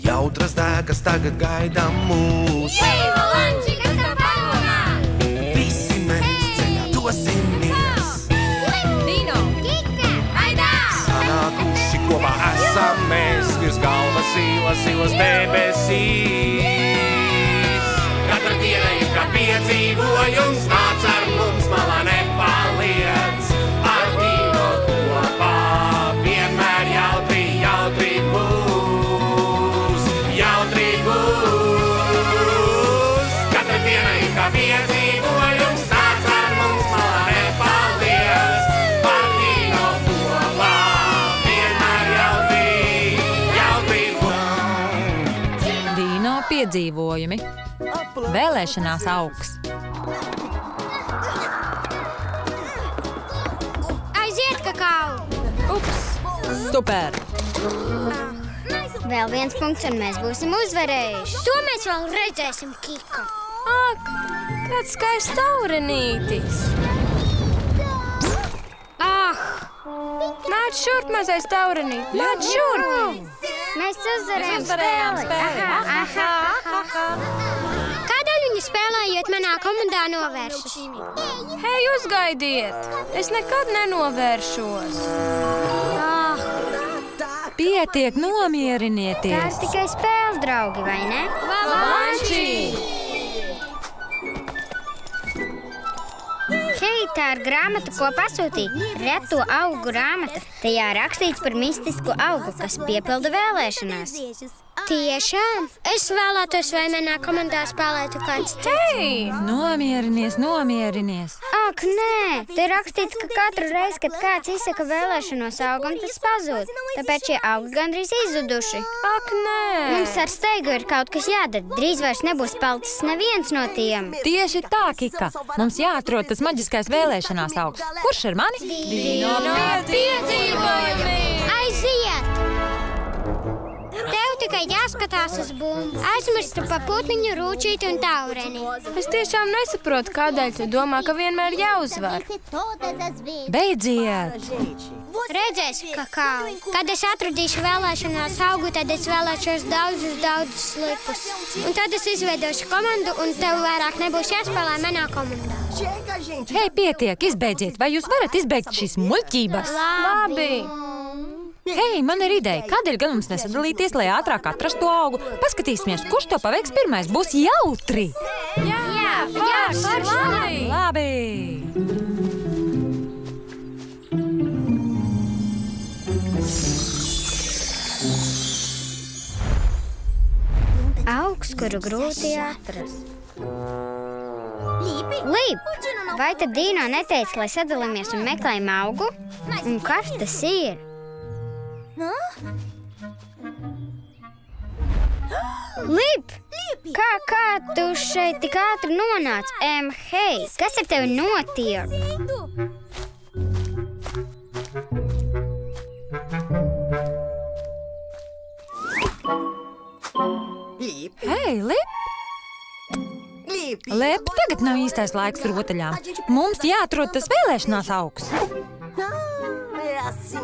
Jautras dēkas tagad gaida mūs. Valanči, kas tev padomā? Visi mēs ceļā dosimies. Dino, Kika, aidā! Sanākuši kopā esam mēs virs galvas ilas debesīs. Katra diena ir kā piedzīvojums, nāc ar mums malā nepaliec. Ar Dino kopā vienmēr jautri būs. Jautri būs. Katra diena ir kā piedzīvojums, nāc ar mums malā nepaliec. Ar Dino kopā vienmēr jautri būs. Dino piedzīvojumi. Vēlēšanās augs. Aiziet, kakao! Ups! Super! Vēl viens punkts, un mēs būsim uzvarējuši. To mēs vēl redzēsim, Kika. Ak, kāds skaists taurenītis. Nāc šurp, mazais taurenīt, nāc šurp! Mēs uzvarējām spēli. Aha. Kādēļ viņi spēlējot manā komandā novēršas? Hei, uzgaidiet! Es nekad nenovēršos. Pietiek, nomierinieties! Tās tikai spēles, draugi, vai ne? Valanči! Hei, tā ir grāmata, ko pasūtīja. Reto augu grāmata. Tajā rakstīts par mistisku augu, kas piepilda vēlēšanās. Tiešām? Es vēlētos, vai manā komandā spēlētu kāds cits. Hei! Nomierinies! Ak, nē! Te rakstīts, ka katru reizi, kad kāds izsaka vēlēšanos augam, tas pazūd. Tāpēc šie augi gandrīz izzuduši. Ak, nē! Mums ar steigu ir kaut kas jādara. Drīz vairs nebūs palicis neviens no tiem. Tieši tā, Kika! Mums jāatrod tas maģiskais vēlēšanās augs. Kurš ir mani? Dino piedzīvojumi! Aiziet! Tev tikai jāskatās uz bumbu. Aizmirstu pa putniņu, rūčīti un taureni. Es tiešām nesaprotu, kādēļ tu domā, ka vienmēr jāuzvar. Beidziet! Redzēsi, kakao. Kad es atradīšu vēlēšanās augu, tad es vēlēšos daudzus lipus. Un tad es izveidošu komandu, un tev vairāk nebūs jāspēlē manā komandā. Hei, pietiek, izbeidziet! Vai jūs varat izbeigt šīs muļķības? Labi! Hei, man ir ideja, kādēļ gan mums nesadalīties, lai ātrāk atrastu augu? Paskatīsimies, kurš to paveiks pirmais, būs jautri! Jā, forši! Labi! Augs, kuru grūti atrast. Līp, vai tad Dino neteica, lai sadalāmies un meklējam augu? Un kas tas ir? Līp, kā tu šeit tik ātri nonāc? Hei, kas ar tevi notiek? Hei, Lip! Lip, tagad nav īstais laiks rotaļām. Mums jāatrod tas vēlēšanās augs.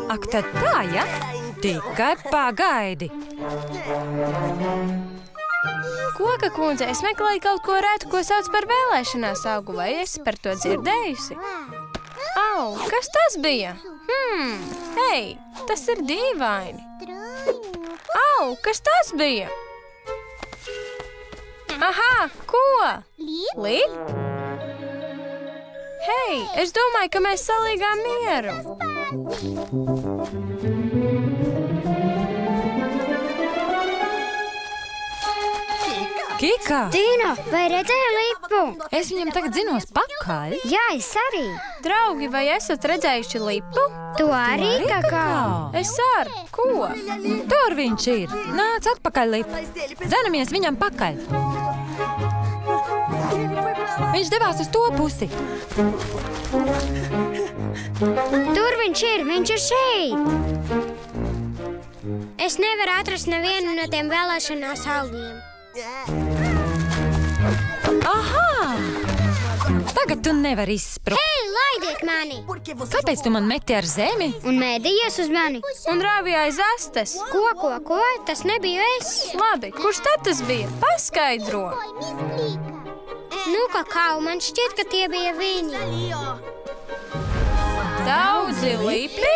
Ak, tad tā, ja? Tikai pagaidi. Koka kundze, es meklēju kaut ko retu, ko sauc par vēlēšanās augu. Vai esi par to dzirdējusi? Au, kas tas bija? Hei, tas ir dīvaini. Au, kas tas bija? Aha, ko? Lip? Hei, es domāju, ka mēs salīgām mieru. Kika! Dino, vai redzēji Lipu? Es viņam tagad zinos pakaļ. Jā, es arī. Draugi, vai esat redzējuši Lipu? Tu arī, kakao? Es ar. Ko? Tur viņš ir. Nāc atpakaļ, Lip. Dzenamies viņam pakaļ. Viņš devās uz to pusi. Tur viņš ir šeit. Es nevaru atrast nevienu no tiem vēlēšanās augiem. Aha! Tagad tu nevari izsprukt. Hei, laidiet mani! Kāpēc tu man meti ar zemi? Un mēdījies uz mani. Un rāvīja aiz astes. Ko? Tas nebija es. Labi, kurš tad tas bija? Paskaidro. Nu, kakau, man šķiet, ka tie bija viņi. Daudzi lipi?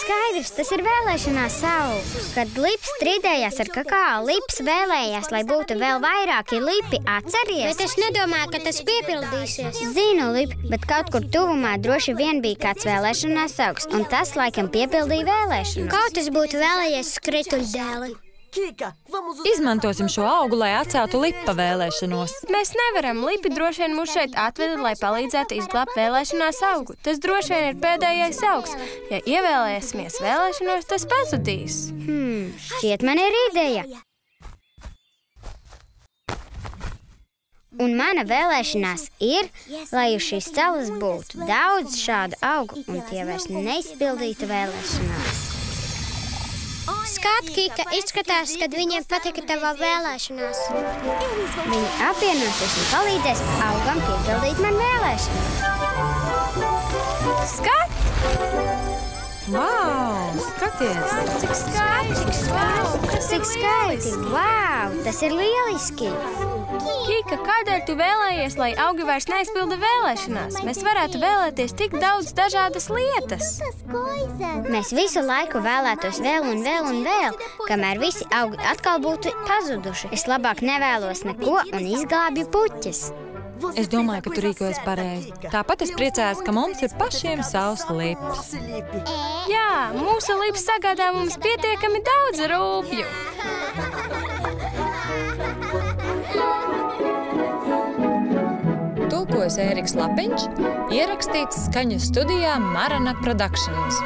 Skaidrs, tas ir vēlēšanās augs. Kad lips strīdējās ar kakao, lips vēlējās, lai būtu vēl vairāki lipi, atceries? Bet es nedomāju, ka tas piepildīsies. Zinu, lip, bet kaut kur tuvumā droši vien bija kāds vēlēšanās augs, un tas laikam piepildīja vēlēšanos. Kaut es būtu vēlējies skrituļdēli. Izmantosim šo augu, lai atceltu lipa vēlēšanos. Mēs nevaram. Lipi droši vien mūs šeit atveda, lai palīdzētu izglābt vēlēšanās augu. Tas droši vien ir pēdējais augs. Ja ievēlēsimies vēlēšanos, tas pazudīs. Šķiet, man ir ideja. Un mana vēlēšanās ir, lai uz šīs salas būtu daudz šādu augu, un tie vairs neizpildītu vēlēšanās. Skat, Kika, izskatās, kad viņiem patika tavā vēlēšanās. Viņi apvienosies un palīdzēs augam piepildīt man vēlēšanās. Skat! Vau, skaties! Cik skaisti! Cik skaisti! Vau, tas ir lieliski! Kika, kādēļ tu vēlējies, lai augi vairs neizpilda vēlēšanās? Mēs varētu vēlēties tik daudz dažādas lietas. Mēs visu laiku vēlētos vēl un vēl un vēl, kamēr visi augi atkal būtu pazuduši. Es labāk nevēlos neko un izglābju puķes. Es domāju, ka tu rīkojies pareizi. Tāpat es priecājos, ka mums ir pašiem savs lips. Jā, mūsu lips sagādā mums pietiekami daudz rūpju. Tulkojas Ēriks Lapiņš, ierakstīts skaņu studijā Maranat Productions.